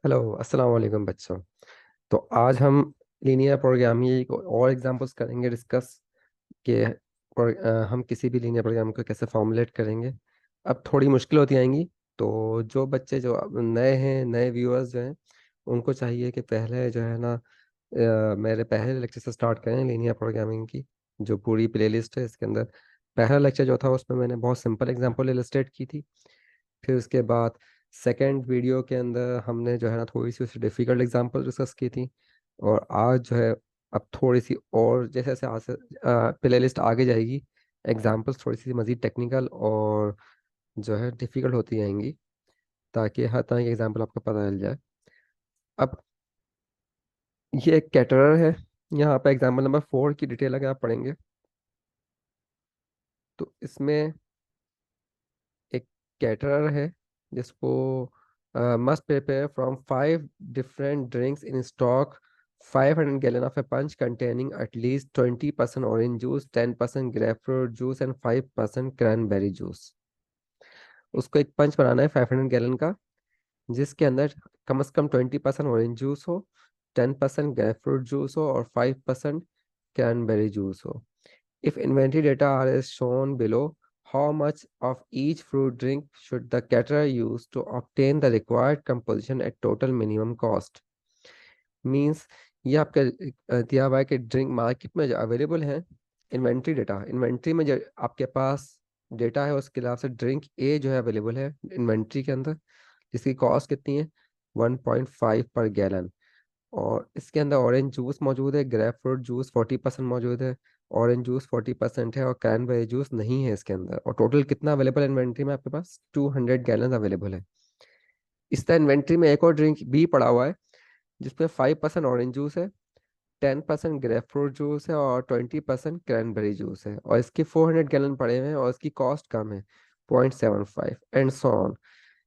Hello, अस्सलाम वालेकुम बच्चों। तो आज हम लीनियर प्रोग्रामिंग और एग्जांपल्स करेंगे डिस्कस कि हम किसी भी लीनियर प्रोग्राम को कैसे फॉर्मुलेट करेंगे। अब थोड़ी मुश्किल होती आएंगी। तो जो बच्चे जो अब नए हैं, नए व्यूअर्स जो हैं, उनको चाहिए कि पहले जो है ना मेरे पहले लेक्चर से स्टार्ट करें लीनियर प्रोग्रामिंग की। जो पूरी प्लेलिस्ट है इसके अंदर पहला लेक्चर जो था उसमें मैंने बहुत सिंपल एग्जांपल इलस्ट्रेट की थी। फिर उसके बाद सेकेंड वीडियो के अंदर हमने जो है ना थोड़ी सी उससे डिफ़िकल्ट एग्जांपल डिस्कस की थी। और आज जो है अब थोड़ी सी और जैसे जैसे आज से प्ले लिस्ट आगे जाएगी, एग्जांपल्स थोड़ी सी मज़ीद टेक्निकल और जो है डिफ़िकल्ट होती जाएंगी, ताकि हर तरह की एग्जांपल आपको पता चल जाए। अब ये एक कैटरर है। यहाँ पे एग्जांपल नंबर 4 की डिटेल अगर आप पढ़ेंगे तो इसमें एक कैटरर है जिसको must prepare from 5 different drinks in stock, 500 gallon of a punch containing at least 20% orange juice, 10% grapefruit juice and 5% cranberry juice. उसको एक पंच बनाना है 500 गैलन का, जिसके अंदर कम से कम 20% ऑरेंज जूस हो, 10% ग्रेपफ्रूट जूस हो और 5% क्रैनबेरी जूस हो। If inventory data are as shown below, how much of each fruit drink should the caterer use to obtain the required composition at total minimum cost? Means ये आपका दिया हुआ है कि drink market में जो available है, इन्वेंट्री में जो आपके पास डेटा है उसके हिसाब से ड्रिंक ए जो है अवेलेबल है इन्वेंट्री के अंदर, जिसकी कॉस्ट कितनी है 1.5 पर गैलन। और इसके अंदर ऑरेंज जूस मौजूद है, ग्रेप फ्रूट जूस 40% मौजूद है, ऑरेंज जूस 40% है और क्रैनबेरी जूस नहीं है इसके अंदर। और टोटल कितना अवेलेबल है इन्वेंट्री में आपके पास 200 गैलन अवेलेबल है। इस तरह इन्वेंट्री में एक और ड्रिंक भी पड़ा हुआ है जिसमें 5% ऑरेंज जूस है, 10% ग्रेप फ्रूट जूस है और 20% क्रैनबेरी जूस है, और इसके 400 गैलन पड़े हुए हैं और इसकी कॉस्ट कम है 0.75 एंड सो ऑन।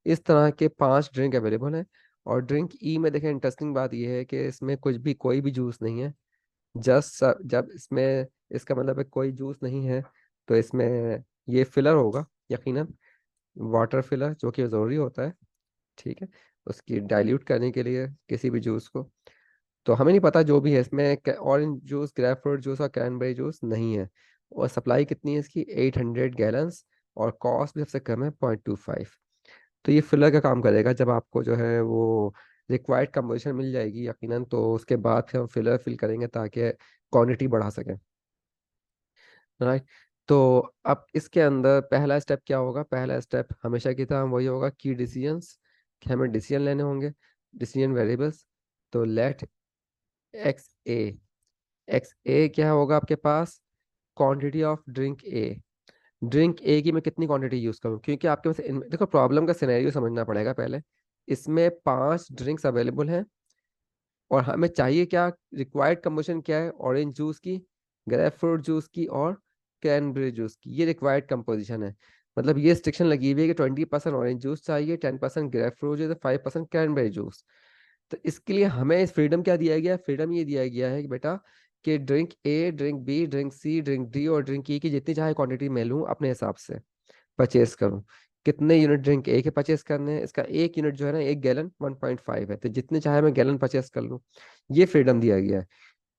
इस तरह के 5 ड्रिंक अवेलेबल हैं। और ड्रिंक ई में देखें, इंटरेस्टिंग बात यह है कि इसमें कुछ भी कोई भी जूस नहीं है। जस्ट जब इसमें इसका मतलब है कोई जूस नहीं है, तो इसमें ये फिलर होगा यकीनन, वाटर फिलर, जो कि ज़रूरी होता है। ठीक है, उसकी डाइल्यूट करने के लिए किसी भी जूस को। तो हमें नहीं पता जो भी है इसमें, orange juice, grep fruit juice और क्रैनबेरी जूस नहीं है। और सप्लाई कितनी है इसकी 800 गैलन्स, और कॉस्ट भी सबसे कम है 0.25। तो ये फिलर का काम करेगा। जब आपको जो है वो रिक्वायर्ड कंपोजिशन मिल जाएगी यकीनन, तो उसके बाद फिर हम फिलर फिल करेंगे ताकि क्वांटिटी बढ़ा सकें। राइट। तो अब इसके अंदर पहला स्टेप क्या होगा? पहला स्टेप हमेशा की तरह वही होगा, की डिसीजंस, कि हमें डिसीजन लेने होंगे, डिसीजन वेरिएबल्स। तो let X A, X A क्या होगा आपके पास? Quantity of drink A. Drink A की मैं कितनी क्वांटिटी यूज करूँ, क्योंकि आपके पास देखो प्रॉब्लम का सिनेरियो समझना पड़ेगा पहले। इसमें 5 ड्रिंक्स अवेलेबल हैं और हमें चाहिए क्या, रिक्वायर्ड कंपोजिशन क्या है? ऑरेंज जूस की, ग्रेप फ्रूट जूस की और क्रैनबेरी जूस की, ये रिक्वायर्ड कंपोजिशन है। मतलब ये रिस्ट्रिक्शन लगी हुई है कि 20% ऑरेंज जूस चाहिए, 10% grep fruit juice, 5% cranberry juice. तो इसके लिए हमें इस फ्रीडम क्या दिया गया है? फ्रीडम ये दिया गया है कि बेटा, कि drink A, drink B, drink C, drink D और ड्रिंक ई की जितनी चाहे क्वांटिटी मैं लूँ अपने हिसाब से परचेज करूँ। कितने यूनिट ड्रिंक ए के परचेज करने हैं? इसका एक यूनिट जो है ना, एक गैलन 1.5 है, तो जितने चाहे मैं गैलन परचेज कर लूँ। ये फ्रीडम दिया गया है।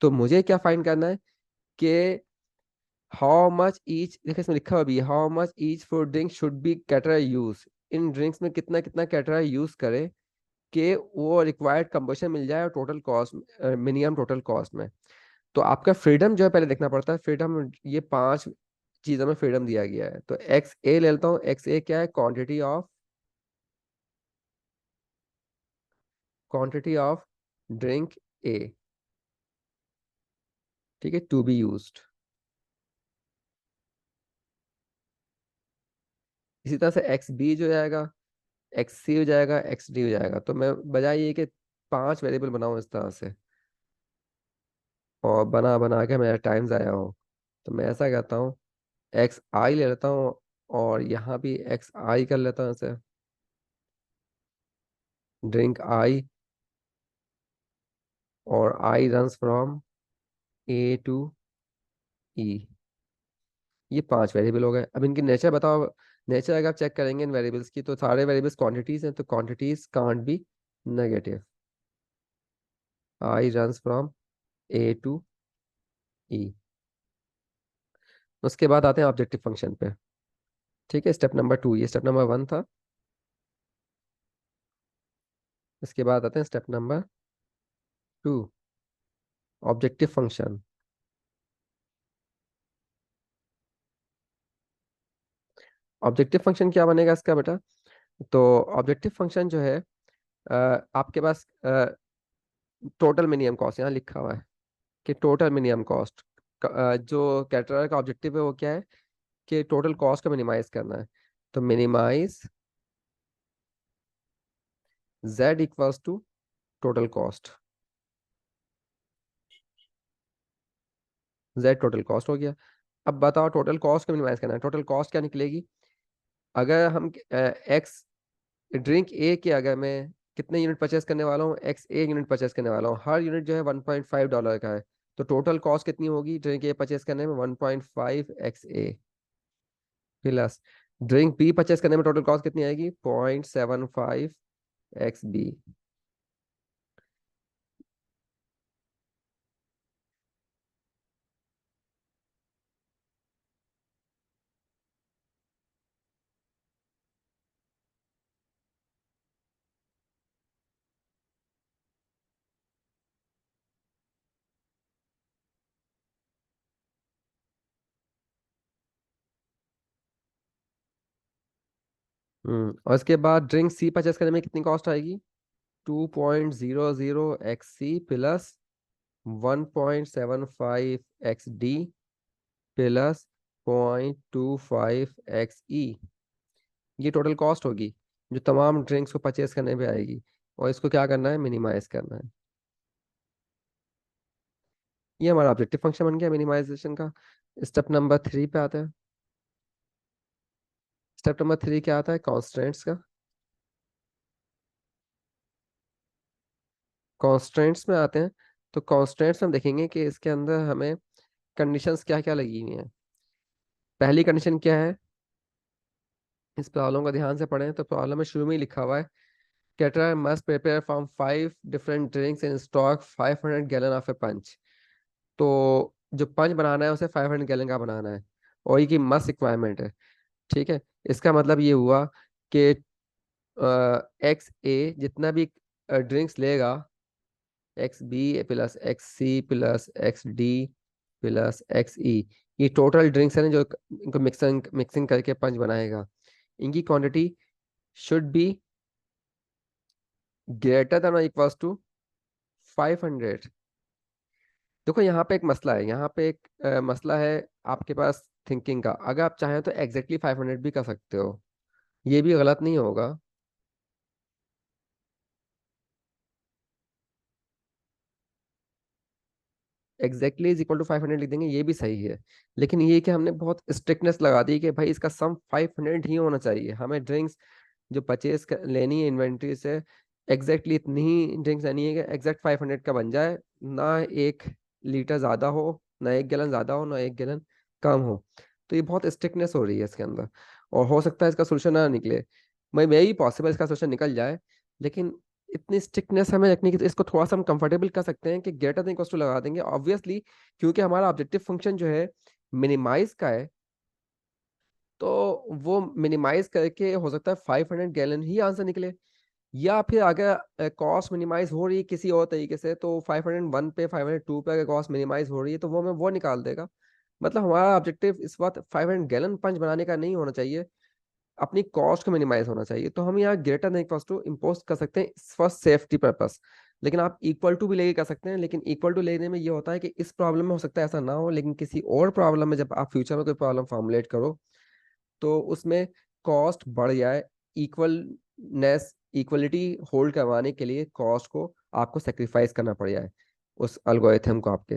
तो मुझे क्या फाइंड करना है कि हाउ मच ईच, देखिए इसमें लिखा हुआ भी है, how much each for drink should be caterer use. इन ड्रिंक्स में कितना कितना कैटरा यूज करे कि वो रिक्वायर्ड कंबशन मिल जाए और total cost, minimum total cost में। तो आपका फ्रीडम जो है पहले देखना पड़ता है। फ्रीडम, ये 5 चीजों में फ्रीडम दिया गया है। तो एक्स ए ले लेता हूँ। एक्स ए क्या है? क्वांटिटी ऑफ ड्रिंक ए। ठीक है, टू बी यूज्ड। इसी तरह से एक्स बी जो जाएगा, एक्स सी हो जाएगा, एक्स डी हो जाएगा। तो मैं बजाय ये कि 5 वेरिएबल बनाऊं इस तरह से और बना बना के मेरा टाइम ज़ाया हो, तो मैं ऐसा करता हूँ, एक्स आई ले लेता हूँ और यहाँ भी एक्स आई कर लेता हूँ ऐसे, ड्रिंक आई, और आई रन्स फ्रॉम ए टू ई। ये 5 वेरिएबल हो गए। अब इनकी नेचर बताओ। नेचर अगर आप चेक करेंगे इन वेरिएबल्स की, तो सारे वेरिएबल्स क्वांटिटीज हैं, तो quantities can't be negative. I runs from A to E. उसके बाद आते हैं ऑब्जेक्टिव फंक्शन पे। ठीक है, स्टेप नंबर 2, ये स्टेप नंबर 1 था। इसके बाद आते हैं step number 2, objective function. Objective function क्या बनेगा इसका बेटा? तो ऑब्जेक्टिव फंक्शन जो है, आपके पास टोटल मिनिमम कॉस्ट यहाँ लिखा हुआ है कि टोटल मिनिमम कॉस्ट, जो कैटरर का ऑब्जेक्टिव है वो क्या है कि टोटल कॉस्ट को मिनिमाइज करना है। तो minimize z equals to total cost. z total cost हो गया। अब बताओ टोटल कॉस्ट को मिनिमाइज करना है, टोटल कॉस्ट क्या निकलेगी? अगर हम एक्स ड्रिंक ए के अगर मैं कितने यूनिट परचेस करने वाला हूँ, एक्स ए यूनिट परचेस करने वाला हूँ, हर यूनिट जो है $1.5 का है। तो टोटल कॉस्ट कितनी होगी ड्रिंक ए परचेस करने में? 1.5 x A plus drink B purchase करने में टोटल कॉस्ट कितनी आएगी? 0.75 एक्स बी। और इसके बाद ड्रिंक सी परचेस करने में कितनी कॉस्ट आएगी? 2.00 X C plus 1.75 X D plus 0.25 X E. ये टोटल कॉस्ट होगी जो तमाम ड्रिंक्स को परचेस करने पे आएगी, और इसको क्या करना है? मिनिमाइज करना है। ये हमारा ऑब्जेक्टिव फंक्शन बन गया मिनिमाइजेशन का। स्टेप नंबर 3 पे आते हैं। स्टेप नंबर 3 क्या आता है? कॉन्स्टेंट्स का। कॉन्स्टेंट्स में आते हैं। तो कॉन्स्टेंट्स में हम देखेंगे कि इसके अंदर हमें कंडीशंस क्या क्या लगी हुई हैं। पहली कंडीशन क्या है? इस प्रॉब्लम को ध्यान से पढ़ें तो प्रॉब्लम में शुरू में ही लिखा हुआ है, caterer must prepare from 5 different drinks in stock 500 gallon of a punch. तो जो पंच बनाना है उसे 500 गैलन का बनाना है, और ये की मस्ट रिक्वायरमेंट है। ठीक है, इसका मतलब ये हुआ कि एक्स ए जितना भी ड्रिंक्स लेगा, X B plus X C plus X D plus X E, ये टोटल ड्रिंक्स है ना जो इनको मिक्सिंग मिक्सिंग करके पंच बनाएगा, इनकी quantity should be greater then और इक्वल्स टू 500। देखो यहाँ पे एक मसला है, यहाँ पे एक मसला है आपके पास थिंकिंग का। अगर आप चाहें तो एग्जैक्टली 500 भी कर सकते हो, ये भी गलत नहीं होगा। एग्जैक्टली इज इक्वल टू 500 लिख देंगे, ये भी सही है। लेकिन ये कि हमने बहुत स्ट्रिक्टनेस लगा दी कि भाई इसका सम 500 ही होना चाहिए। हमें ड्रिंक्स जो परचेज लेनी है इन्वेंट्री से, एग्जैक्टली इतनी ही ड्रिंक्स लेनी है कि एग्जैक्ट 500 का बन जाए, ना 1 लीटर ज़्यादा हो, ना 1 गैलन ज़्यादा हो, ना 1 गैलन कम हो। तो ये बहुत स्ट्रिक्टनेस हो रही है इसके अंदर, और हो सकता है इसका सोल्यूशन ना निकले। मैं भी पॉसिबल इसका सोल्यूशन निकल जाए, लेकिन इतनी स्ट्रिक्टनेस हमें रखने की, तो इसको थोड़ा सा हम कंफर्टेबल कर सकते हैं कि ग्रेटर देन इक्वल्स टू लगा देंगे ऑब्वियसली, क्योंकि हमारा ऑब्जेक्टिव फंक्शन जो है मिनिमाइज का है। तो वो मिनिमाइज करके हो सकता है 500 गैलन ही आंसर निकले, या फिर अगर कॉस्ट मिनिमाइज हो रही है किसी और तरीके से, तो 501 पे 502 पे अगर कॉस्ट मिनिमाइज हो रही है तो वो हमें वो निकाल देगा। मतलब हमारा ऑब्जेक्टिव इस वक्त 500 गैलन पंच बनाने का नहीं होना चाहिए, अपनी कॉस्ट को मिनिमाइज होना चाहिए। तो हम यहाँ greater than equals to impose कर सकते हैं फॉर सेफ्टी पर्पस। लेकिन आप इक्वल टू भी लेके कर सकते हैं, लेकिन इक्वल टू लेने में ये होता है कि इस प्रॉब्लम में हो सकता है ऐसा ना हो, लेकिन किसी और प्रॉब्लम में जब आप फ्यूचर में कोई प्रॉब्लम फॉर्मुलेट करो तो उसमें कॉस्ट बढ़ जाए, इक्वलनेस इक्वलिटी होल्ड करवाने के लिए कॉस्ट को आपको सेक्रीफाइस करना पड़ जाए उस एल्गोरिथम को आपके,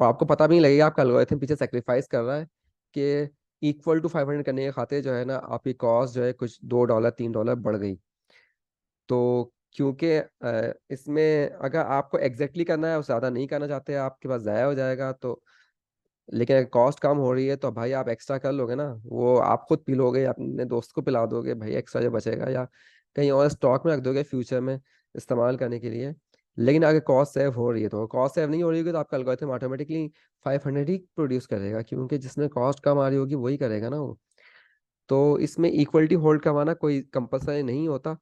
और आपको पता भी नहीं लगेगा आपका एल्गोरिथम पीछे सेक्रीफाइस कर रहा है कि इक्वल टू 500 करने के खातिर जो है ना आपकी कॉस्ट जो है कुछ $2 $3 बढ़ गई। तो क्योंकि इसमें अगर आपको एग्जैक्टली करना है और ज़्यादा नहीं करना चाहते, आपके पास ज़ाया हो जाएगा तो। लेकिन अगर कॉस्ट कम हो रही है तो भाई आप एक्स्ट्रा कर लोगे ना, वो आप खुद पी लोगे या अपने दोस्त को पिला दोगे भाई, एक्स्ट्रा जो बचेगा, या कहीं और स्टॉक में रख दोगे फ्यूचर में। इस्तेमाल करने के लिए। लेकिन अगर कॉस्ट सेव हो रही है तो, कॉस्ट सेव नहीं हो रही होगी तो आपका एल्गोरिथम ऑटोमेटिकली 500 ही प्रोड्यूस करेगा, क्योंकि जिसने कॉस्ट कम आ रही होगी वही करेगा ना वो। तो इसमें इक्वलिटी होल्ड करवाना कोई कंपलसरी नहीं होता।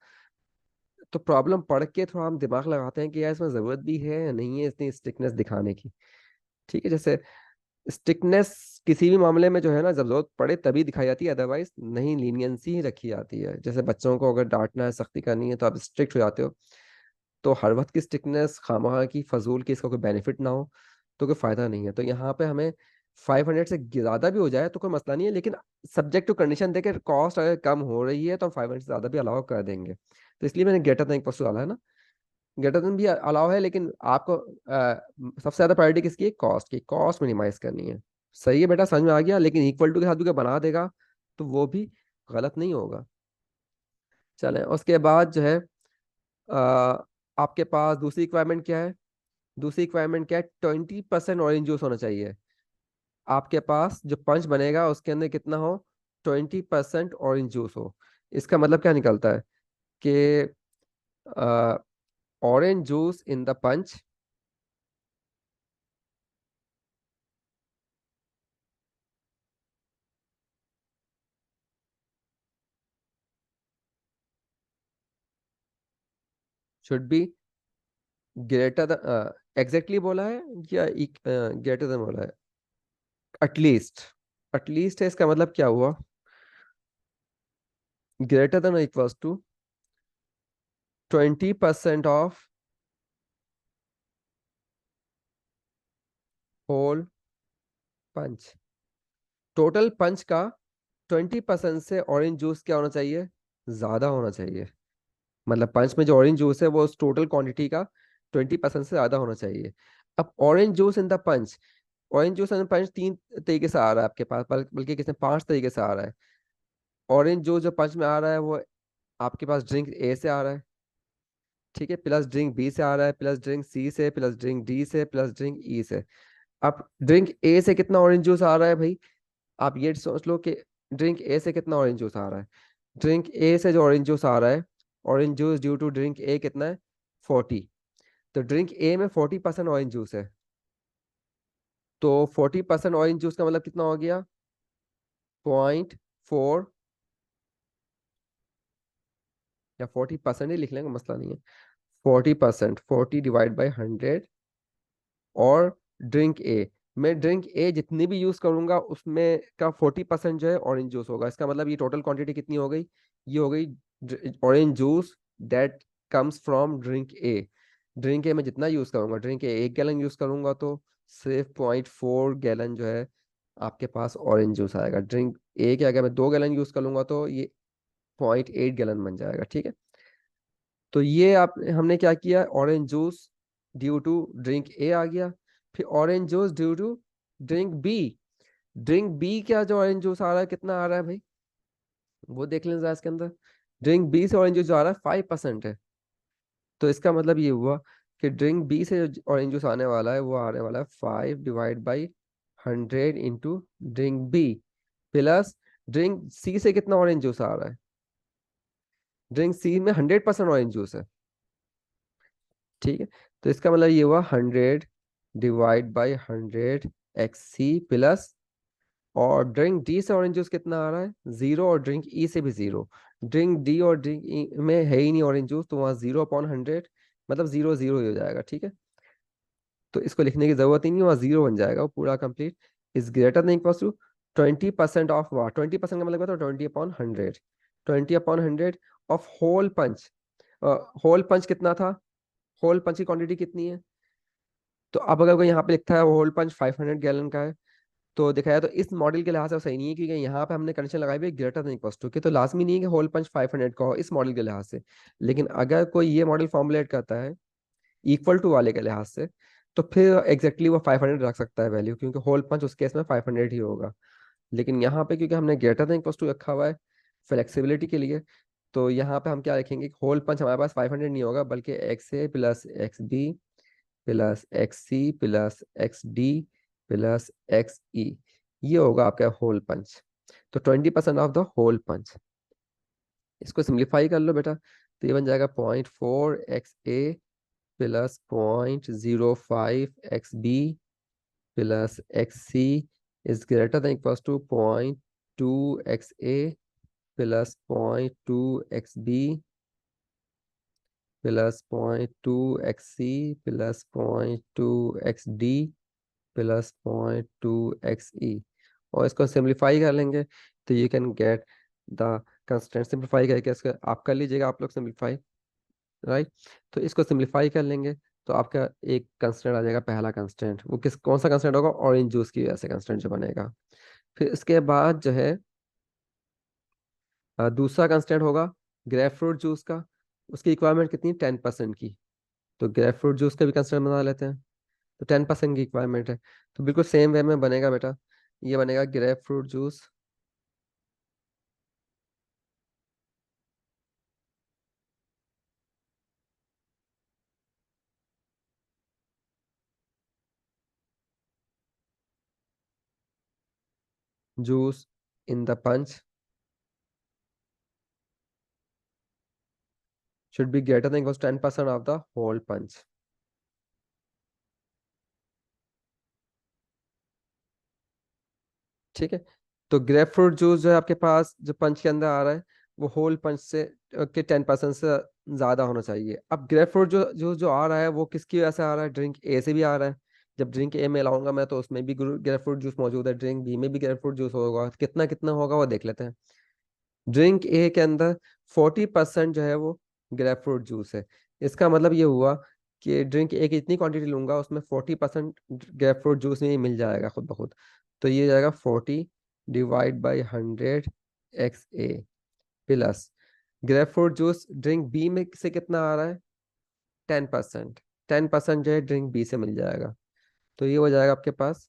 तो प्रॉब्लम पढ़ के थोड़ा हम दिमाग लगाते हैं कि यार इसमें ज़रूरत भी है या नहीं है इतनी स्टिकनेस दिखाने की। ठीक है, जैसे स्टिकनेस किसी भी मामले में जो है ना, जब जरूरत पड़े तभी दिखाई जाती है, अदरवाइज नहीं, लीनियंसी ही रखी जाती है। जैसे बच्चों को अगर डांटना है, सख्ती करनी है, तो आप स्ट्रिक्ट हो जाते हो। तो हर वक्त की स्टिकनेस खामखा की, फजूल की, इसका कोई बेनिफिट ना हो तो कोई फायदा नहीं है। तो यहाँ पे हमें 500 से ज़्यादा भी हो जाए तो कोई मसला नहीं है, लेकिन सब्जेक्ट टू कंडीशन देके कॉस्ट अगर कम हो रही है तो हम 500 से ज़्यादा भी अलाउ कर देंगे। तो इसलिए मैंने ग्रेटर देन इक्वल टू डाला है ना। ग्रेटर देन भी अलाउ है, लेकिन आपको सबसे ज़्यादा प्रायोरिटी किसकी है? कॉस्ट की, कॉस्ट मिनिमाइज करनी है। सही है बेटा, समझ में आ गया। लेकिन इक्वल टू के साथ भी कोई बना देगा तो वो भी गलत नहीं होगा। चलें, उसके बाद जो है आपके पास दूसरी रिक्वायरमेंट क्या है? दूसरी रिक्वायरमेंट क्या है? 20% ऑरेंज जूस होना चाहिए। आपके पास जो पंच बनेगा उसके अंदर कितना हो? 20% ऑरेंज जूस हो। इसका मतलब क्या निकलता है कि orange juice in the punch should be greater, exactly बोला है या ग्रेटर देन बोला है? एटलीस्ट, एटलीस्ट है, इसका मतलब क्या हुआ? Greater than equals to 20% of whole punch. Total punch का 20% से ऑरेंज जूस क्या होना चाहिए? ज्यादा होना चाहिए। मतलब पंच में जो ऑरेंज जूस है वो उस टोटल क्वांटिटी का 20% से ज्यादा होना चाहिए। अब orange juice in the punch, orange juice in punch तीन तरीके से आ रहा है आपके पास, बल्कि किसने 5 तरीके से आ रहा है। ऑरेंज जूस जो पंच में आ रहा है वो आपके पास ड्रिंक ए से आ रहा है, ठीक है, प्लस ड्रिंक बी से आ रहा है, प्लस ड्रिंक सी से, प्लस ड्रिंक डी से, प्लस ड्रिंक ई से। अब ड्रिंक ए से कितना ऑरेंज जूस आ रहा है भाई? आप ये सोच लो कि ड्रिंक ए से कितना ऑरेंज जूस आ रहा है। ड्रिंक ए से जो ऑरेंज जूस आ रहा है, orange juice due to drink A कितना है? 40। तो ड्रिंक ए में 40% ऑरेंज जूस है। तो 40% ऑरेंज जूस का मतलब कितना हो गया? 0.4, या 40% ही लिख लेंगे, मसला नहीं है। 40%, 40 डिवाइड बाई 100। और ड्रिंक ए, मैं ड्रिंक ए जितनी भी यूज करूंगा उसमें का 40% जो है ऑरेंज जूस होगा। इसका मतलब ये टोटल क्वांटिटी कितनी हो गई? ये हो गई orange juice that comes from drink A. Drink A में जितना यूज करूंगा, ड्रिंक ए 1 गैलन यूज करूंगा तो सिर्फ 0.4 गैलन जो है आपके पास ऑरेंज जूस आएगा। ड्रिंक ए के अगर मैं 2 गैलन यूज कर लूंगा तो ये 0.8 गैलन बन जाएगा, ठीक है। तो ये आप हमने क्या किया? Orange juice due to drink A आ गया। फिर orange juice due to drink B. Drink B क्या जो ऑरेंज जूस आ रहा है कितना आ रहा है भाई? वो देख लें जरा इसके अंदर। ड्रिंक बी से ऑरेंज जूस जो आ रहा है 5% है। तो इसका मतलब ये हुआ कि ड्रिंक बी से जो ऑरेंज जूस आने वाला है वो आने वाला है 5 divide by 100 into drink B, plus drink C से कितना ऑरेंज जूस आ रहा है? ड्रिंक सी में 100% ऑरेंज जूस है, ठीक है। तो इसका मतलब ये हुआ 100 डिवाइड बाई 100 XC प्लस, और ड्रिंक डी से ऑरेंज जूस कितना आ रहा है? 0, और ड्रिंक ई से भी 0। ड्रिंक डी और ड्रिंक ई में है ही नहीं ऑरेंज जूस, तो वहाँ 0/100 मतलब 0 0 ही हो जाएगा, ठीक है। तो इसको लिखने की जरूरत ही नहीं, वहाँ 0 बन जाएगा वो पूरा complete. Is greater than equal to 20% of what, 20% का मतलब होता है 20/100, 20/100 of whole punch. Whole punch कितना था? होल पंच की क्वांटिटी कितनी है? तो अब अगर कोई यहाँ पे लिखता है होल पंच 500 गैलन का है, तो दिखाया तो इस मॉडल के लिहाज से सही नहीं है, क्योंकि यहाँ पे हमने कंडीशन लगाई हुई है ग्रेटर देन इक्वल टू के, तो लाजमी नहीं है कि होल पंच 500 का हो इस मॉडल के लिहाज से। लेकिन अगर कोई ये मॉडल फॉर्मुलेट करता है इक्वल टू वाले के लिहाज से, तो फिर एग्जैक्टली वो 500 रख सकता है वैल्यू, क्योंकि होल पंच उस केस में 500 ही होगा। लेकिन यहाँ पे क्योंकि हमने ग्रेटर देन इक्वल टू रखा हुआ है फ्लेक्सिबिलिटी के लिए, तो यहाँ पे हम क्या लिखेंगे? होल पंच हमारे पास 500 नहीं होगा, बल्कि XA plus XB plus XC plus XD plus XE, ये होगा आपका होल पंच। तो 20% ऑफ द होल पंच। इसको सिंप्लीफाई कर लो बेटा। तो ये बन जाएगा 0.4 XA plus 0.05 XB plus XC is greater than equals to 0.2 XA plus 0.2 XB plus 0.2 XC plus 0.2 XD plus 0.2 XE। और इसको सिंप्लीफाई कर लेंगे तो you can get the constant. Simplify करके इसका आप कर लीजिएगा आप लोग सिंप्लीफाई, राइट। तो इसको सिंप्लीफाई कर लेंगे तो आपका एक कंस्टेंट आ जाएगा, पहला कंस्टेंट। वो किस कौन सा कंस्टेंट होगा? ऑरेंज जूस की वजह से कंस्टेंट जो बनेगा। फिर इसके बाद जो है दूसरा कंस्टेंट होगा ग्रेप फ्रूट जूस का। उसकी रिक्वायरमेंट कितनी? 10% की। तो ग्रेप फ्रूट जूस का भी कंस्टेंट बना लेते हैं। तो 10% की रिक्वायरमेंट है, तो बिल्कुल सेम वे में बनेगा बेटा। ये बनेगा grep fruit juice juice in the punch should be greater than equals 10% of the whole punch। ठीक है। तो ग्रेप फ्रूट जूस जो है आपके पास जो पंच के अंदर आ रहा है वो होल पंच से के 10% से ज्यादा होना चाहिए। अब ग्रेप फ्रूट जो जो जो आ रहा है वो किसकी वजह से आ रहा है? ड्रिंक ए से भी आ रहा है। जब ड्रिंक ए में लाऊंगा मैं तो उसमें भी ग्रेप फ्रूट जूस मौजूद है, ड्रिंक बी में भी ग्रेप फ्रूट जूस होगा। कितना कितना होगा वो देख लेते हैं। ड्रिंक ए के अंदर 40% जो है वो ग्रेप फ्रूट जूस है। इसका मतलब ये हुआ कि ड्रिंक ए की इतनी क्वांटिटी लूंगा उसमें 40% ग्रेप फ्रूट जूस में ही मिल जाएगा खुद ब खुद। तो ये जाएगा 40/100 XA plus grep fruit juice drink B में से कितना आ रहा है? 10%। 10% जो है ड्रिंक बी से मिल जाएगा। तो ये हो जाएगा आपके पास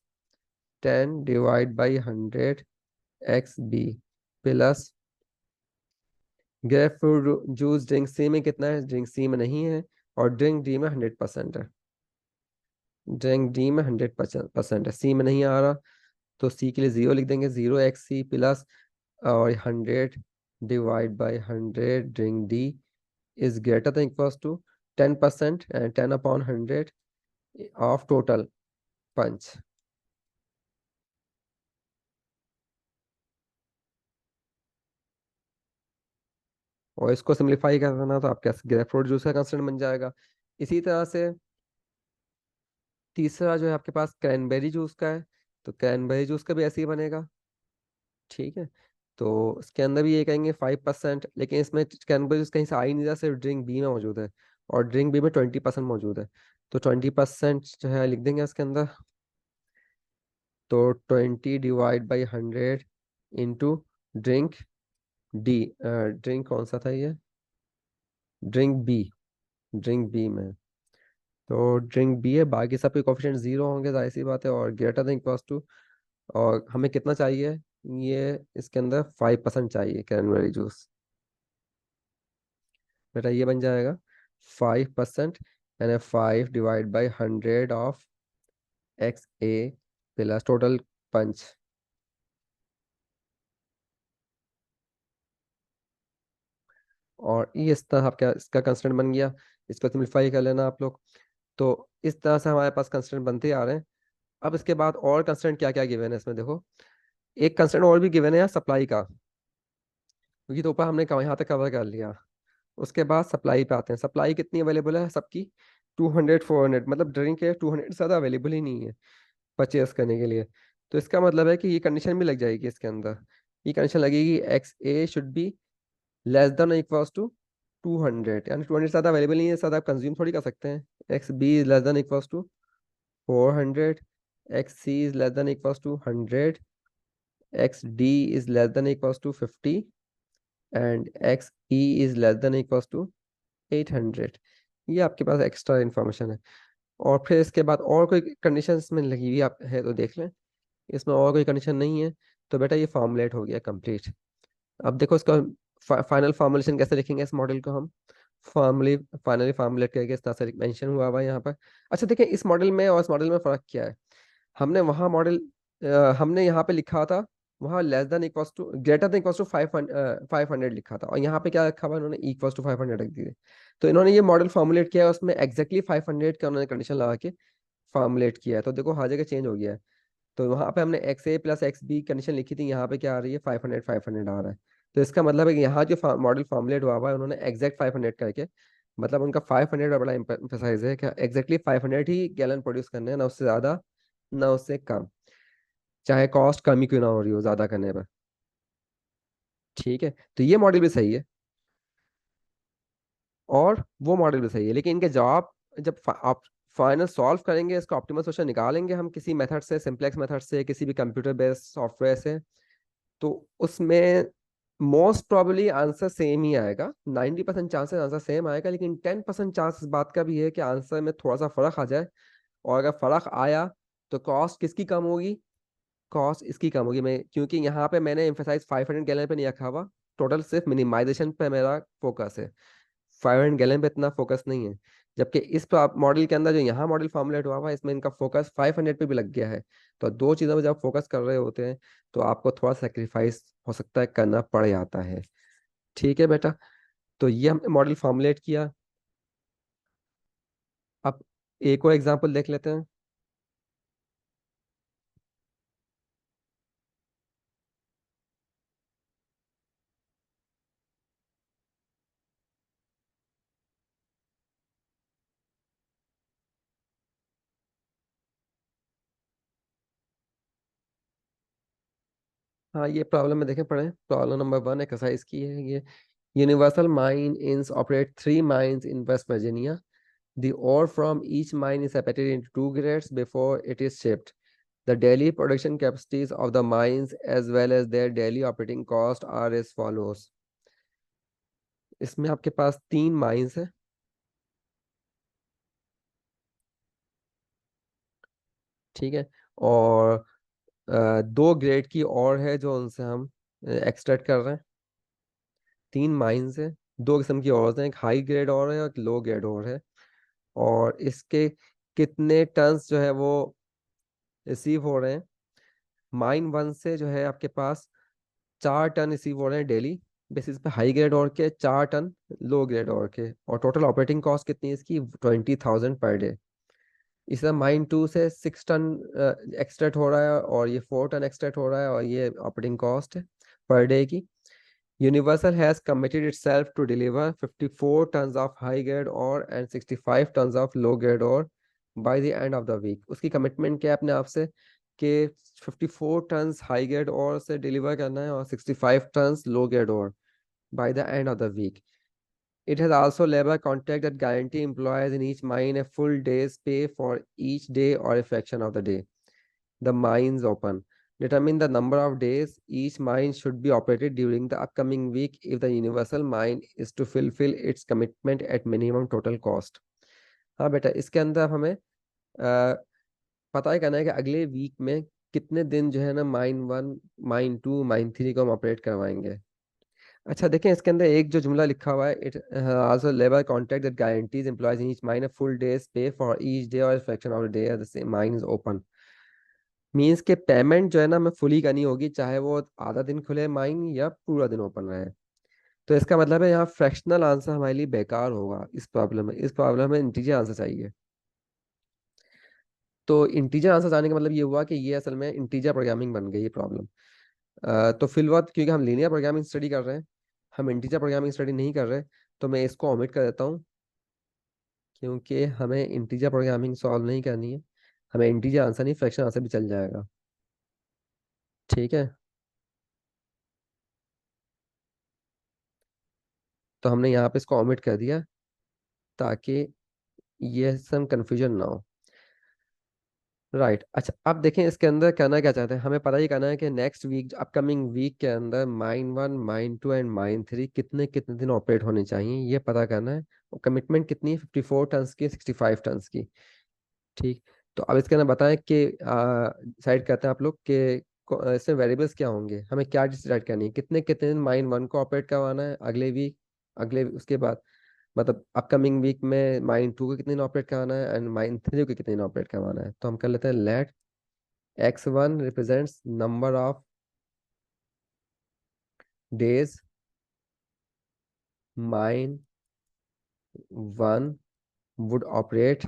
10/100 XB plus grep fruit juice drink C में कितना है? ड्रिंक सी में नहीं है। और ड्रिंक डी में 100% है। ड्रिंक डी में 100% है, सी में नहीं आ रहा। तो सी के लिए 0 लिख देंगे, 0 XC प्लस और 100/100 drink D is greater than equals to 10% and 10/100 of total punch. और इसको सिंप्लीफाई करना तो आपके ग्रेप फ्रूट जूस का कंस्टेंट बन जाएगा। इसी तरह से तीसरा जो है आपके पास क्रैनबेरी जूस का है। तो क्रैनबेरी जूस का भी ऐसे ही बनेगा। ठीक है। तो इसके अंदर भी ये कहेंगे 5%, लेकिन इसमें क्रैनबेरी जूस कहीं से आ ही नहीं रहा, सिर्फ ड्रिंक बी में मौजूद है। और ड्रिंक बी में 20% मौजूद है। तो 20% जो है लिख देंगे इसके अंदर। तो 20/100 इंटू ड्रिंक डी। ड्रिंक कौन सा था ये? Drink B. ड्रिंक बी में तो ड्रिंक बी है, बाकी सब के कोफिशिएंट 0 होंगे, जाहिर सी बात है। और ग्रेटर देन इक्वल्स टू, और हमें कितना चाहिए? ये इसके अंदर 5% चाहिए क्रैनबेरी जूस। बेटा ये बन जाएगा 5% यानी 5/100 of XA plus total punch. और ये इस तरह आपका इसका कंस्टेंट बन गया। इसको सिंप्लीफाई कर लेना आप लोग। तो इस तरह से हमारे पास कंस्टेंट बनते आ रहे हैं। अब इसके बाद और कंस्टेंट क्या क्या गिवन है इसमें देखो। एक कंस्टेंट और भी गिवन है यार, सप्लाई का। क्योंकि तो ऊपर हमने यहाँ तक कवर कर लिया। उसके बाद सप्लाई पे आते हैं। सप्लाई कितनी अवेलेबल है सबकी? 200 400, मतलब ड्रिंक के 200 से ज़्यादा अवेलेबल ही नहीं है परचेस करने के लिए। तो इसका मतलब है कि ये कंडीशन भी लग जाएगी इसके अंदर। ये कंडीशन लगेगी XA should be less than equals to 200, यानी 200 से ज़्यादा अवेलेबल नहीं है, ज़्यादा आप कंज्यूम थोड़ी कर सकते हैं। XB less than equals to 400, XC is less than equals to 100, XD is less than equals to 50 and XE is less than equals to 800। ये आपके पास एक्स्ट्रा इन्फॉर्मेशन है। और फिर इसके बाद और कोई कंडीशन इसमें लगी हुई आप है तो देख लें। इसमें और कोई कंडीशन नहीं है तो बेटा ये फॉर्मुलेट हो गया कंप्लीट। अब देखो इसका फाइनल फॉर्मुलेशन कैसे लिखेंगे इस मॉडल को हम। फॉर्मली फाइनली फॉर्मुलेट करके इस तरह से मेंशन हुआ हुआ है यहाँ पर। अच्छा देखिए इस मॉडल में और इस मॉडल में फ़र्क क्या है। हमने वहाँ मॉडल हमने यहाँ पे लिखा था वहाँ less than equals to greater than equals to 500 लिखा था, और यहाँ पे क्या रखा हुआ इन्होंने, इक्वल्स टू 500 रख दिए। तो इन्होंने ये मॉडल फॉर्मुलेट किया है, उसमें एग्जैक्टली 500 का उन्होंने कंडीशन लगा के फॉर्मुलेट किया है। तो देखो हर जगह चेंज हो गया है। तो वहाँ पे हमने x A plus x B condition लिखी थी, यहाँ पे क्या आ रही है, 500 आ रहा है। तो इसका मतलब है कि यहाँ जो मॉडल फॉर्मुलेट हुआ हुआ है उन्होंने एग्जैक्ट 500 करके, मतलब उनका 500 बड़ा एम्फेसाइज है कि एग्जैक्टली 500 ही गैलन प्रोड्यूस करने हैं, ना उससे ज़्यादा ना उससे कम, चाहे कॉस्ट कम ही क्यों ना हो रही हो ज़्यादा करने पर। ठीक है, तो ये मॉडल भी सही है और वो मॉडल भी सही है, लेकिन इनके जवाब जब आप फाइनल सॉल्व करेंगे, इसका ऑप्टिमल सोल्यूशन निकालेंगे हम किसी मेथड से, सिंपलेक्स मेथड से, किसी भी कंप्यूटर बेस्ड सॉफ्टवेयर से, तो उसमें मोस्ट प्रोबेबली आंसर सेम ही आएगा। 90% चांसेस आंसर सेम आएगा, लेकिन 10% चांस इस बात का भी है कि आंसर में थोड़ा सा फर्क आ जाए। और अगर फर्क आया तो कॉस्ट किसकी कम होगी, कॉस्ट इसकी कम होगी। मैं क्योंकि यहाँ पे मैंने एम्फेसाइज 500 गैलन पे नहीं रखा हुआ, टोटल सिर्फ मिनिमाइजेशन पे मेरा फोकस है, 500 गैलन पे इतना फोकस नहीं है। जबकि इस मॉडल के अंदर जो यहाँ मॉडल फॉर्मुलेट हुआ हुआ है, इसमें इनका फोकस 500 पे भी लग गया है। तो दो चीज़ों में जब फोकस कर रहे होते हैं तो आपको थोड़ा सेक्रीफाइस हो सकता है, करना पड़ जाता है। ठीक है बेटा, तो ये हमने मॉडल फॉर्मुलेट किया। अब एक और एग्जांपल देख लेते हैं। हाँ, ये प्रॉब्लम में देखें पढ़े, प्रॉब्लम नंबर 1 एक्सरसाइज की है ये। यूनिवर्सल माइन इंस operate 3 mines in West Virginia. The ore from each mine is separated into two grades before it is shipped. The daily production capacities of the mines as well as their daily operating cost are as follows. इसमें आपके पास 3 mines है, ठीक है, और 2 grade की और है जो उनसे हम एक्सट्रैक्ट कर रहे हैं। 3 माइंस है, 2 किस्म की और हैं, एक हाई ग्रेड और है और एक लो ग्रेड और है। और इसके कितने टन्स जो है वो रिसीव हो रहे हैं। माइन 1 से जो है आपके पास 4 टन रिसीव हो रहे हैं डेली बेसिस पे, हाई ग्रेड और के 4 टन, लो ग्रेड और के। और टोटल ऑपरेटिंग कॉस्ट कितनी है इसकी, 20,000 पर डे। इस तरह माइन 2 से 6 टन एक्सट्रैक्ट हो रहा है और ये 4 टन एक्सट्रैक्ट हो रहा है, और ये ऑपरेटिंग कॉस्ट है पर डे की। Universal has committed itself to deliver 54 tons of high grade ore and 65 tons of low grade ore by the end of the week। उसकी कमिटमेंट क्या है अपने आप से कि 54 टन्स हाई ग्रेड ore से डिलीवर करना है और 65 tons low grade ore by the end of the week। It has also labor contract that guarantee employees in each mine a full day's pay for each day or a fraction of the day the mines open. Determine the number of days each mine should be operated during the upcoming week if the universal mine is to fulfill its commitment at minimum total cost। हाँ बेटा, इसके अंदर हमें पता ही करना है कि अगले वीक में कितने दिन जो है ना माइन 1, माइन 2, माइन 3 को हम ऑपरेट करवाएंगे। अच्छा देखें, इसके अंदर एक जो जुमला लिखा हुआ है, it also labour contract that guarantees employees in each mine a full days पे फॉर ईच डे और fraction of the day the same mine is open. Means के पेमेंट जो है ना हमें फुली करनी होगी, चाहे वो आधा दिन खुले माइन या पूरा दिन ओपन रहे। तो इसका मतलब है यहाँ फ्रैक्शनल आंसर हमारे लिए बेकार होगा इस प्रॉब्लम में। इस प्रॉब्लम में इंटीजर आंसर चाहिए। तो इंटीजर आंसर जाने का मतलब ये हुआ कि ये असल में इंटीजर प्रोग्रामिंग बन गई ये प्रॉब्लम। तो फिलहाल क्योंकि हम लीनियर प्रोग्रामिंग स्टडी कर रहे हैं, हम इंटीजर प्रोग्रामिंग स्टडी नहीं कर रहे, तो मैं इसको ओमिट कर देता हूँ, क्योंकि हमें इंटीजर प्रोग्रामिंग सॉल्व नहीं करनी है। हमें इंटीजर आंसर नहीं, फ्रैक्शन आंसर भी चल जाएगा। ठीक है, तो हमने यहाँ पे इसको ओमिट कर दिया ताकि ये सब कंफ्यूजन ना हो। राइट, अच्छा अब देखें इसके अंदर करना क्या चाहते हैं, हमें पता ही करना है कि नेक्स्ट वीक, अपकमिंग वीक के अंदर माइन 1, माइन 2 एंड माइन 3 कितने कितने दिन ऑपरेट होने चाहिए, ये पता करना है। और कमिटमेंट कितनी है, 54 टन्स की, 65 टन्स की। ठीक, तो अब इसके अंदर बताएं कि डिसाइड करते हैं आप लोग कि इसमें वेरिएबल्स क्या होंगे, हमें क्या डिसाइड करनी है, कितने कितने दिन माइन 1 को ऑपरेट करवाना है अगले वीक, अगले उसके बाद, मतलब अपकमिंग वीक में माइन 2 को कितने दिन ऑपरेट करवाना है एंड माइन 3 को कितने दिन ऑपरेट करवाना है। तो हम कर लेते हैं let x1 represents number of days mine one would operate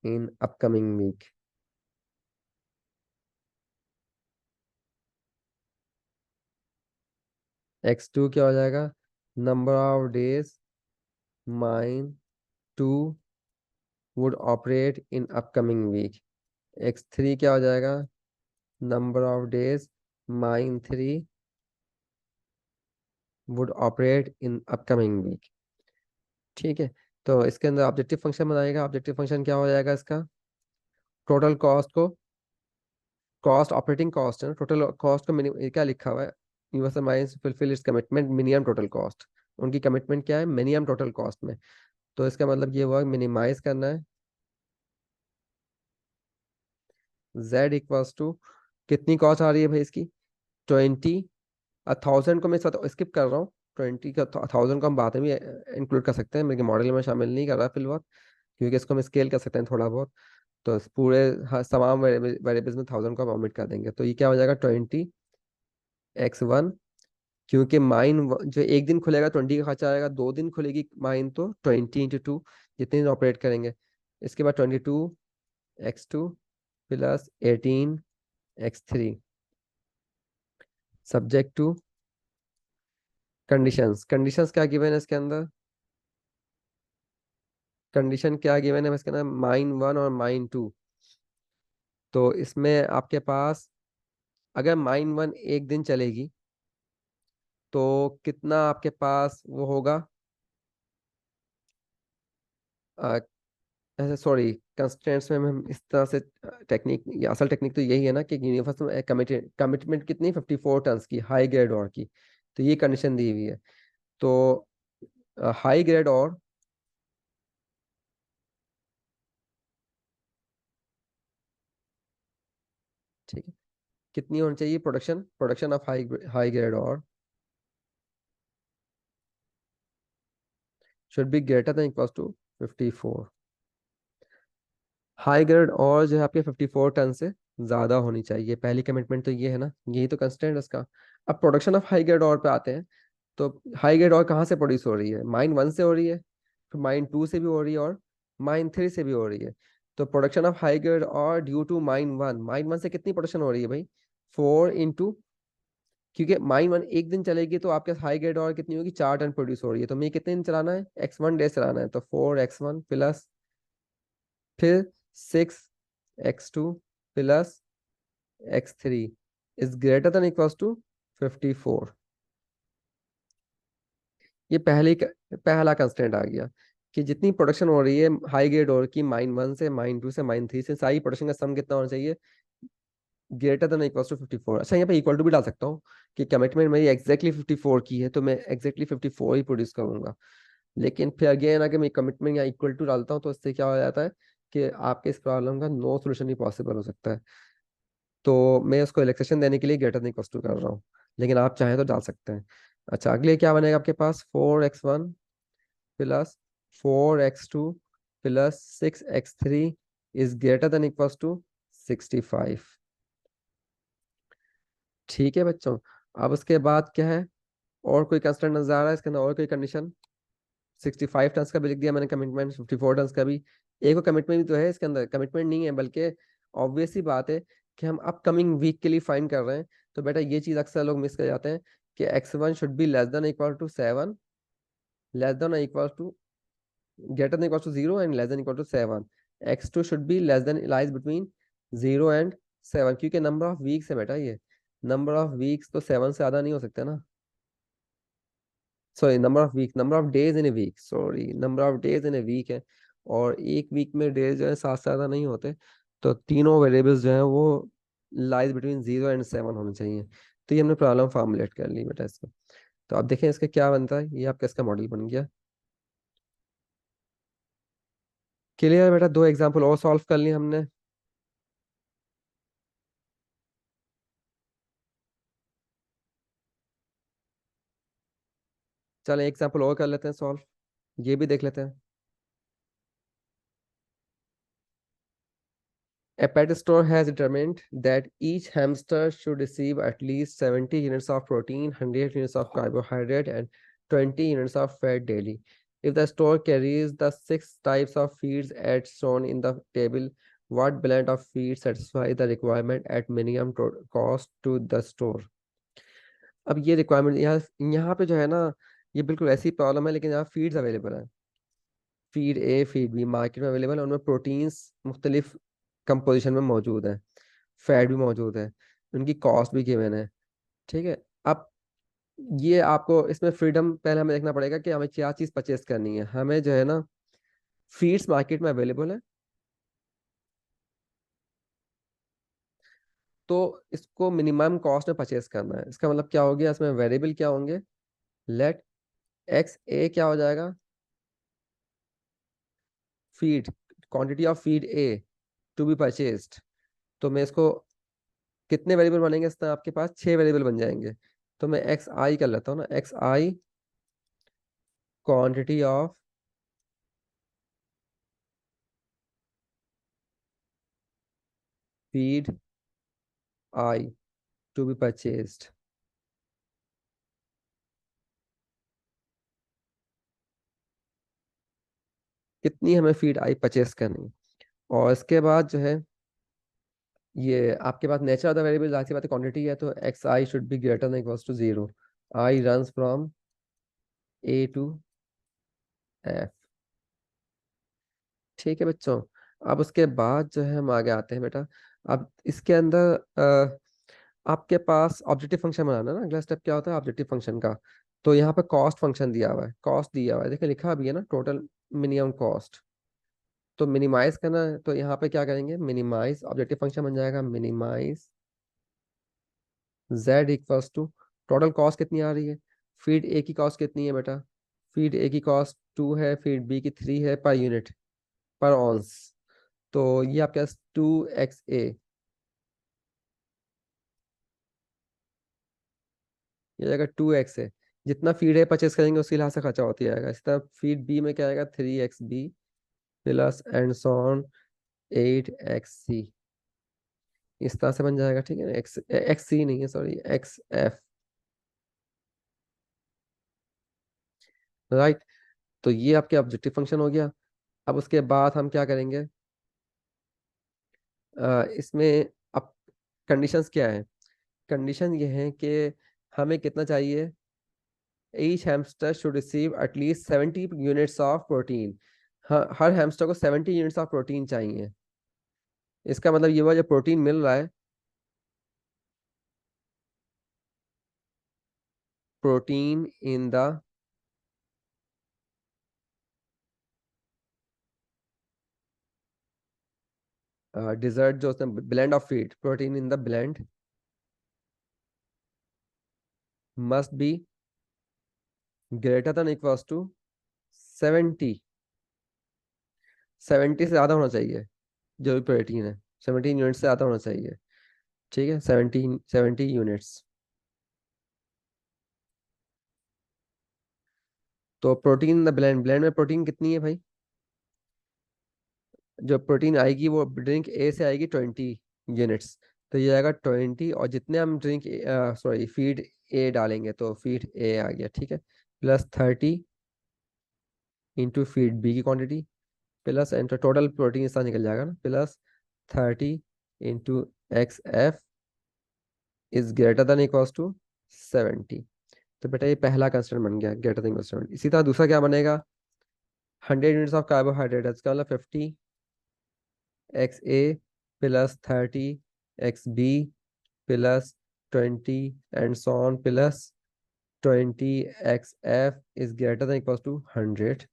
in upcoming week. x2 क्या हो जाएगा? Number of days mine two would operate in upcoming week. x3 क्या हो जाएगा? Number of days mine three would operate in upcoming week. ठीक है, तो इसके अंदर ऑब्जेक्टिव फंक्शन बनाएगा। ऑब्जेक्टिव फंक्शन क्या हो जाएगा इसका? टोटल कॉस्ट को, कॉस्ट ऑपरेटिंग कॉस्ट है ना, टोटल कॉस्ट को मिनिमम, क्या लिखा हुआ है? Universal mines fulfil it's commitment minimum total cost. उनकी कमिटमेंट क्या है? मिनिमम टोटल कॉस्ट में। तो इसका मतलब ये हुआ मिनिमाइज करना है। z इक्वल्स टू, कितनी कॉस्ट आ रही है भाई इसकी? 20। 1000 को मैं स्किप कर रहा हूँ। 20 का 1000 को हम बाद में भी इंक्लूड कर सकते हैं, मेरे मॉडल में शामिल नहीं कर रहा फिलहाल, क्योंकि इसको हम स्केल कर सकते हैं थोड़ा बहुत। तो इस पूरे तमाम वेरिएबल्स में 1000 को हम omit कर देंगे, तो ये क्या हो जाएगा? 20x1। क्योंकि माइन जो एक दिन खुलेगा 20 का खर्चा आएगा, 2 दिन खुलेगी माइन तो 20 × 2, जितने दिन ऑपरेट करेंगे। इसके बाद 22x2 plus 18x3 subject to conditions. Conditions क्या गिवन है इसके अंदर? कंडीशन क्या गिवन है इसके अंदर? माइन वन और माइन टू। तो इसमें आपके पास, अगर माइन वन एक दिन चलेगी तो कितना आपके पास वो होगा? अ, ऐसे सॉरी, कंस्ट्रेंट्स में हम इस तरह से टेक्निक, ये असल टेक्निक तो यही है ना कि यूनिवर्स में कमिटमेंट कितनी, 54 टन्स की हाई ग्रेड और की। तो ये कंडीशन दी हुई है। तो हाई ग्रेड और, ठीक है, कितनी होनी चाहिए production? Production of high grade ore should be greater than equals to 54। High grade ore जो है आपके 54 टन से ज्यादा होनी चाहिए। पहली कमिटमेंट तो ये है ना, यही तो कंस्टेंट है इसका। अब प्रोडक्शन ऑफ हाई ग्रेड और पे आते हैं। तो हाई ग्रेड और कहाँ से प्रोड्यूस हो रही है? माइन वन से हो रही है, फिर माइन टू से भी हो रही है, और माइन थ्री से भी हो रही है। तो production of high grade ore due to mine one, mine one से कितनी प्रोडक्शन हो रही है भाई? 4 × क्योंकि माइन वन एक दिन चलेगी तो आपके हाई ग्रेड और कितनी होगी? 4 टन प्रोड्यूस हो रही है। तो मैं कितने दिन चलाना है? x1 डेज चलाना है, तो 4x1 प्लस फिर 6x2 plus x3 is greater than equals to 54। ये पहला कंस्टेंट आ गया कि जितनी प्रोडक्शन हो रही है हाई ग्रेड और की माइन वन से, माइन टू से, माइन थ्री से, सारी प्रोडक्शन का सम कितना होना चाहिए? Greater than equals to 54। अच्छा, यहाँ पे इक्वल टू भी डाल सकता हूँ कि कमिटमेंट मेरी एग्जैक्टली 54 की है, तो मैं एग्जैक्टली 54 ही प्रोड्यूस करूंगा। लेकिन फिर अगेन अगर मैं कमिटमेंट या इक्वल टू डालता हूँ तो इससे क्या हो जाता है कि आपके इस प्रॉब्लम का नो सोल्यूशन ही पॉसिबल हो सकता है। तो मैं उसको रिलैक्सेशन देने के लिए ग्रेटर देन इक्वल्स टू कर रहा हूँ, लेकिन आप चाहें तो डाल सकते हैं। अच्छा, अगले क्या बनेगा आपके पास? 4x1 plus 4x2 plus 6x3 is greater than equals to 65। ठीक है बच्चों, अब उसके बाद क्या है? और कोई कंस्टेंट नजर आ रहा है इसके अंदर? और कोई कंडीशन? 65 टन्स का भी लिख दिया मैंने कमिटमेंट, 54 टन्स का भी। एक और कमिटमेंट भी तो है इसके अंदर, कमिटमेंट नहीं है बल्कि ऑब्वियस सी बात है कि हम अपकमिंग वीक के लिए फाइन कर रहे हैं। तो बेटा ये चीज अक्सर लोग मिस कर जाते हैं कि x1 should be less than equal to 7, less than equal to, greater than equal to 0 and less than equal to 7। x2 should be less than, lies between 0 and 7, क्योंकि नंबर ऑफ वीक्स है बेटा ये। Number of weeks तो 7 से ज्यादा नहीं हो सकते ना। Sorry, number of days in a week, sorry, number of days in a week है। और एक वीक में डेज जो है 7 से ज्यादा नहीं होते। तो तीनों वेरिएबल्स जो है वो लाइज बिटवीन 0 एंड 7 होने चाहिए। तो ये हमने प्रॉब्लम फॉर्मुलेट कर ली बेटा इसको। तो आप देखें इसका क्या बनता है, ये आपका इसका मॉडल बन गया। क्लियर बेटा? दो एग्जाम्पल और सॉल्व कर लिए हमने। चलो एग्जाम्पल और कर लेते हैं सॉल्व, ये भी देख लेते हैं। A pet store has determined that each hamster should receive at least 70 units of protein, 100 units of carbohydrate, and 20 units of fat daily. If the store carries the six types of feeds as shown in the table, what blend of feeds satisfy the requirement at minimum cost to the store? अब ये requirement यहाँ यहाँ पे जो है ना, ये बिल्कुल ऐसी प्रॉब्लम है, लेकिन यहाँ फीड्स अवेलेबल है। फीड ए फीड बी मार्केट में अवेलेबल है, उनमें प्रोटीन्स मुख्तलिफ कंपोजिशन में मौजूद है, फैट भी मौजूद है, उनकी कॉस्ट भी गिवन है। ठीक है। अब ये आपको इसमें फ्रीडम पहले हमें देखना पड़ेगा कि हमें क्या चीज़ परचेस करनी है। हमें जो है ना, फीड्स मार्केट में अवेलेबल है, तो इसको मिनिमम कॉस्ट में परचेस करना है। इसका मतलब क्या हो गया, इसमें वेरिएबल क्या होंगे, लेट एक्स ए क्या हो जाएगा, feed, quantity of feed A to be purchased. तो मैं इसको, कितने वेरिएबल बनेंगे इसमें, आपके पास 6 वेरिएबल बन जाएंगे। तो मैं एक्स आई कर लेता हूँ ना, X I quantity of feed I to be purchased. कितनी हमें फीड आई परचेस करनी है। और इसके बाद जो है, ये आपके पास नेचर ऑफ द वेरिएबल जाहिर सी बात है क्वांटिटी है, तो X I should be greater than equals to 0। I runs from A to F. ठीक है बच्चों। अब उसके बाद जो है हम आगे आते हैं बेटा। अब इसके अंदर आपके पास ऑब्जेक्टिव फंक्शन बनाना है ना, अगला स्टेप क्या होता है ऑब्जेक्टिव फंक्शन का। तो यहाँ पे कॉस्ट फंक्शन दिया हुआ है, कॉस्ट दिया हुआ है, देखिए लिखा भी है ना, टोटल मिनिमम कॉस्ट। तो मिनिमाइज करना है, तो यहाँ पे क्या करेंगे, मिनिमाइज ऑब्जेक्टिव फंक्शन बन जाएगा, minimize z equals to total cost कितनी आ रही है, फीड ए की कॉस्ट कितनी है बेटा, फीड ए की कॉस्ट 2 है, फीड बी की 3 है पर यूनिट, पर ऑन्स। तो ये आपके पास 2xa, ये जाएगा 2x है। जितना फीड ए परचेस करेंगे उसके लिहाज से खर्चा होती जाएगा। इस तरह फीड बी में क्या आएगा, 3xb plus and so on 8xc। इस तरह से बन जाएगा, ठीक है ना, एक्स एक्स सी नहीं है, सॉरी एक्स एफ। राइट। तो ये आपके ऑब्जेक्टिव फंक्शन हो गया। अब उसके बाद हम क्या करेंगे, इसमें अब कंडीशंस क्या है, कंडीशन ये है कि हमें कितना चाहिए, each hamster should receive at least 70 units of protein. Her hamster को 70 यूनिट्स ऑफ प्रोटीन चाहिए। इसका मतलब ये हुआ जो प्रोटीन मिल रहा है, प्रोटीन इन द डिजर्ट, जो उसने blend of feed, protein in the blend must be greater than equals to 70, 70 से ज़्यादा होना चाहिए, जो भी प्रोटीन है 17 यूनिट से ज़्यादा होना चाहिए। ठीक है, 70 यूनिट्स। तो protein in the blend, blend में प्रोटीन कितनी है भाई, जो प्रोटीन आएगी वो ड्रिंक ए से आएगी 20 यूनिट्स। तो ये आएगा 20, और जितने हम ड्रिंक, सॉरी फीड ए डालेंगे तो फीड ए आ गया, ठीक है, प्लस 30 इंटू फीड बी की quantity, plus enter total protein इस तरह निकल जाएगा ना, plus 30 into X F is greater than equals to 70। तो बेटा ये पहला कंस्टेंट बन गया, ग्रेटर देन इक्वल 70। इसी तरह दूसरा क्या बनेगा, 100 यूनिट्स ऑफ कार्बोहाइड्रेट, इसका मतलब 50 X A plus 30 X B plus 20 and so on plus 20 X F is greater than equals to 100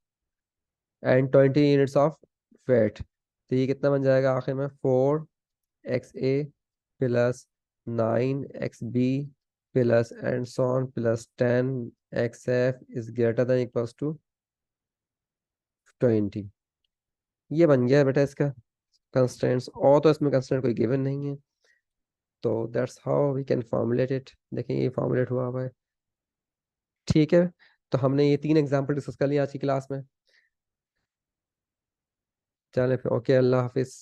and 20 units of fat. तो ये कितना बन जाएगा आखिर में, 4xa plus 9xb plus and so on plus 10xf is greater than equals to 20। ये बन गया बेटा इसका कंस्टेंट्स, और तो इसमें कंस्टेंट कोई गिवन नहीं है। तो that's how we can formulate it. देखें ये फॉर्मुलेट हुआ हुआ है। ठीक है। तो हमने ये 3 एग्जाम्पल डिस्कस कर लिया आज की क्लास में। चले फिर, ओके, अल्लाह हाफिज।